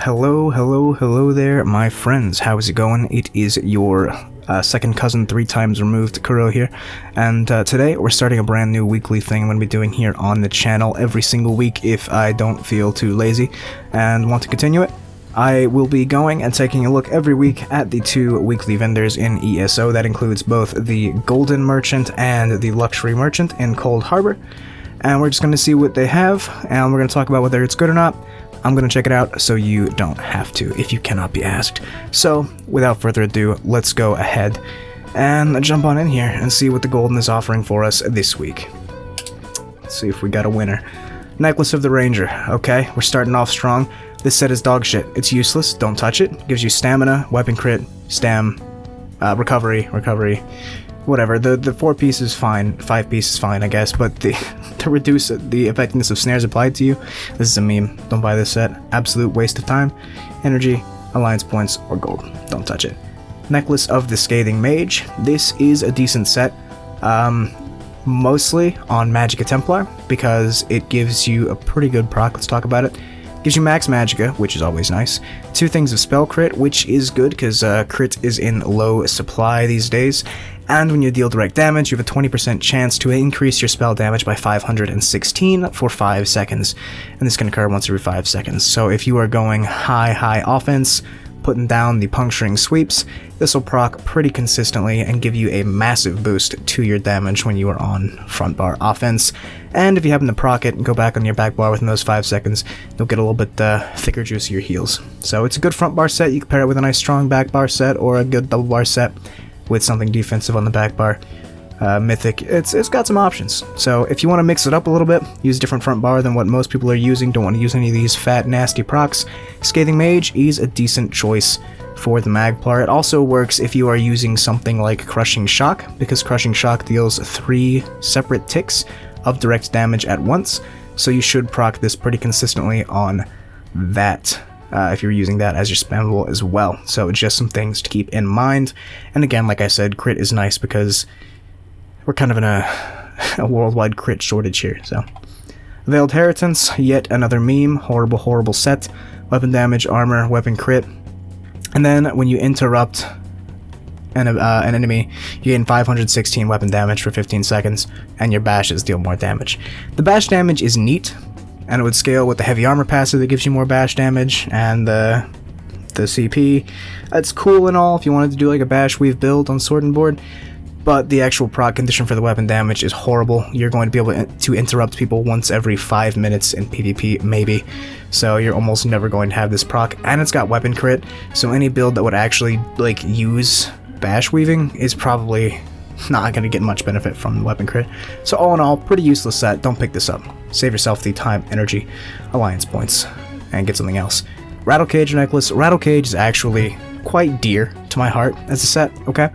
Hello there, my friends. How is it going? It is your second cousin 3 times removed, Kuro here, and today we're starting a brand new weekly thing I'm going to be doing here on the channel every single week if I don't feel too lazy and want to continue it. I will be going and taking a look every week at the 2 weekly vendors in ESO. That includes both the Golden Merchant and the Luxury Merchant in Cold Harbor, and we're just going to see what they have, and we're going to talk about whether it's good or not. I'm going to check it out so you don't have to, if you cannot be asked. So, without further ado, let's go ahead and jump on in here and see what the Golden is offering for us this week. Let's see if we got a winner. Necklace of the Ranger. Okay, we're starting off strong. This set is dog shit. It's useless, don't touch it. Gives you stamina, weapon crit, recovery, whatever. The 4-piece is fine, 5-piece is fine, I guess, but to reduce the effectiveness of snares applied to you, this is a meme. Don't buy this set. Absolute waste of time, energy, alliance points, or gold. Don't touch it. Necklace of the Scathing Mage. This is a decent set, mostly on Magicka Templar, because it gives you a pretty good proc. Let's talk about it. Gives you max Magicka, which is always nice. 2 things of spell crit, which is good because crit is in low supply these days. And when you deal direct damage, you have a 20% chance to increase your spell damage by 516 for 5 seconds. And this can occur once every 5 seconds. So if you are going high offense, putting down the puncturing sweeps, this will proc pretty consistently and give you a massive boost to your damage when you are on front bar offense. And if you happen to proc it and go back on your back bar within those 5 seconds, you'll get a little bit thicker, juicier heals. So it's a good front bar set. You can pair it with a nice strong back bar set or a good double bar set with something defensive on the back bar. Mythic, it's got some options. So if you want to mix it up a little bit, use a different front bar than what most people are using, don't want to use any of these fat nasty procs, Scathing Mage is a decent choice for the Magplar. It also works if you are using something like Crushing Shock, because Crushing Shock deals 3 separate ticks of direct damage at once, so you should proc this pretty consistently on that. If you're using that as your spammable as well. So just some things to keep in mind. And again, like I said, crit is nice because we're kind of in a worldwide crit shortage here. So Veiled Heritance, yet another meme. Horrible set. Weapon damage, armor, weapon crit. And then when you interrupt an enemy, you gain 516 weapon damage for 15 seconds, and your bashes deal more damage. The bash damage is neat, and it would scale with the heavy armor passive that gives you more bash damage, and the CP. That's cool and all if you wanted to do like a bash weave build on Sword and Board, but the actual proc condition for the weapon damage is horrible. You're going to be able to interrupt people once every 5 minutes in PvP, maybe, so you're almost never going to have this proc, and it's got weapon crit, so any build that would actually like use bash weaving is probably not going to get much benefit from the weapon crit. So all in all, pretty useless set. Don't pick this up. Save yourself the time, energy, alliance points, and get something else. Rattlecage necklace. Rattlecage is actually quite dear to my heart as a set, okay?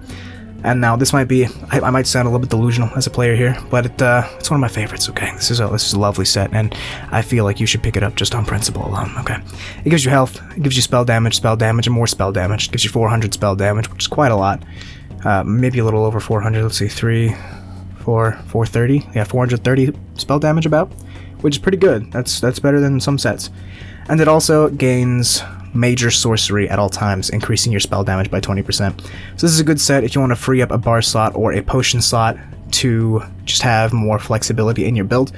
And now this might be, I might sound a little bit delusional as a player here, but it's one of my favorites, okay? This is a lovely set, and I feel like you should pick it up just on principle alone, okay? It gives you health, it gives you spell damage, and more spell damage. It gives you 400 spell damage, which is quite a lot. Maybe a little over 400, let's see, 430, yeah, 430 spell damage about, which is pretty good. That's better than some sets. And it also gains major sorcery at all times, increasing your spell damage by 20%. So this is a good set if you want to free up a bar slot or a potion slot to just have more flexibility in your build.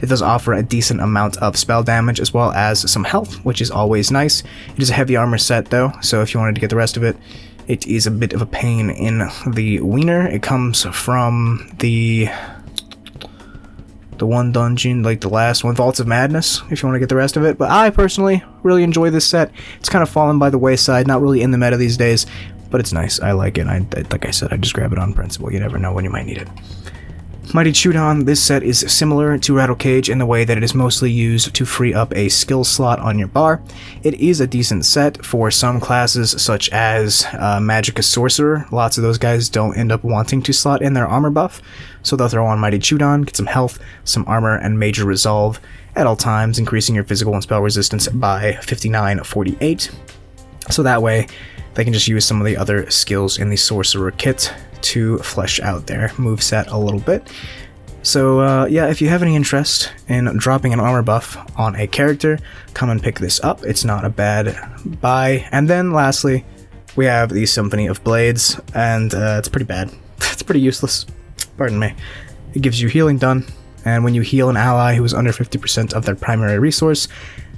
It does offer a decent amount of spell damage as well as some health, which is always nice. It is a heavy armor set though, so if you wanted to get the rest of it, it is a bit of a pain in the wiener. It comes from the one dungeon, like the last one, Vaults of Madness, if you want to get the rest of it. But I personally really enjoy this set. It's kind of fallen by the wayside, not really in the meta these days, but it's nice. I like it. Like I said, I just grab it on principle. You never know when you might need it. Mighty Chudan, this set is similar to Rattlecage in the way that it is mostly used to free up a skill slot on your bar. It is a decent set for some classes such as Magicka Sorcerer. Lots of those guys don't end up wanting to slot in their armor buff, so they'll throw on Mighty Chudan, get some health, some armor, and major resolve at all times, increasing your physical and spell resistance by 59-48. So that way, they can just use some of the other skills in the Sorcerer kit to flesh out their moveset a little bit. So yeah, if you have any interest in dropping an armor buff on a character, come and pick this up. It's not a bad buy. And then lastly, we have the Symphony of Blades, and it's pretty bad. It's pretty useless. Pardon me. It gives you healing done, and when you heal an ally who is under 50% of their primary resource,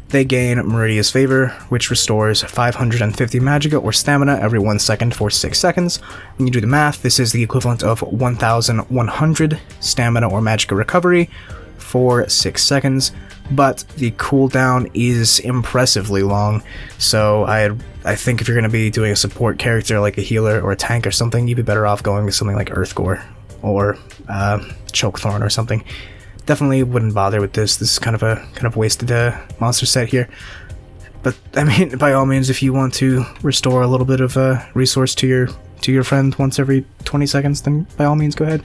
they gain Meridia's Favor, which restores 550 Magicka or Stamina every 1 second for 6 seconds. When you do the math, this is the equivalent of 1,100 Stamina or Magicka recovery for 6 seconds, but the cooldown is impressively long, so I think if you're going to be doing a support character like a healer or a tank or something, you'd be better off going with something like Earthgore or Chokethorn or something. Definitely wouldn't bother with this. This is kind of wasted monster set here. But I mean, by all means, if you want to restore a little bit of resource to your friend once every 20 seconds, then by all means go ahead.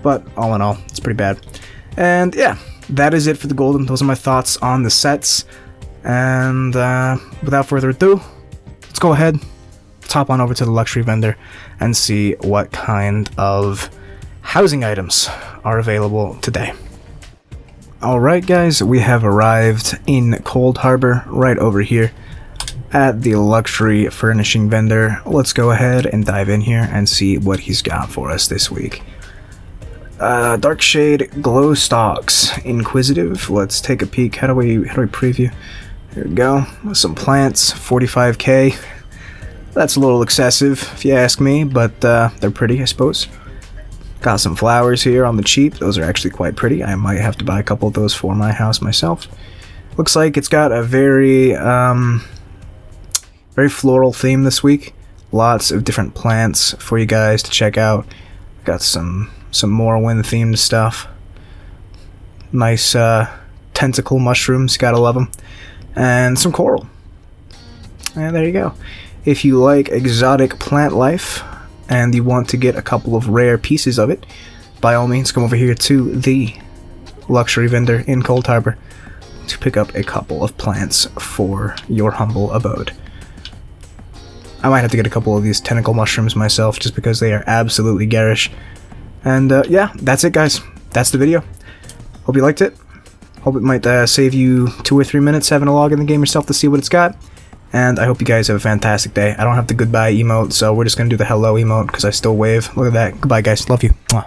But all in all, it's pretty bad. And yeah, that is it for the golden. Those are my thoughts on the sets. And without further ado, let's go ahead, hop on over to the luxury vendor and see what kind of housing items are available today. Alright guys, we have arrived in Cold Harbor, right over here at the luxury furnishing vendor. Let's go ahead and dive in here and see what he's got for us this week. Darkshade Glow Stalks, Inquisitive. Let's take a peek. How do we preview? There we go. Some plants, 45k. That's a little excessive if you ask me, but they're pretty, I suppose. Got some flowers here on the cheap. Those are actually quite pretty. I might have to buy a couple of those for my house myself. Looks like it's got a very floral theme this week. Lots of different plants for you guys to check out. Got some Morrowind themed stuff. Nice tentacle mushrooms, gotta love them. And some coral. And there you go. If you like exotic plant life and you want to get a couple of rare pieces of it, by all means come over here to the luxury vendor in Cold Harbor to pick up a couple of plants for your humble abode. I might have to get a couple of these tentacle mushrooms myself just because they are absolutely garish. And yeah, that's it guys. That's the video. Hope you liked it. Hope it might save you 2 or 3 minutes having a log in the game yourself to see what it's got. And I hope you guys have a fantastic day. I don't have the goodbye emote, so we're just going to do the hello emote because I still wave. Look at that. Goodbye, guys. Love you. Mwah.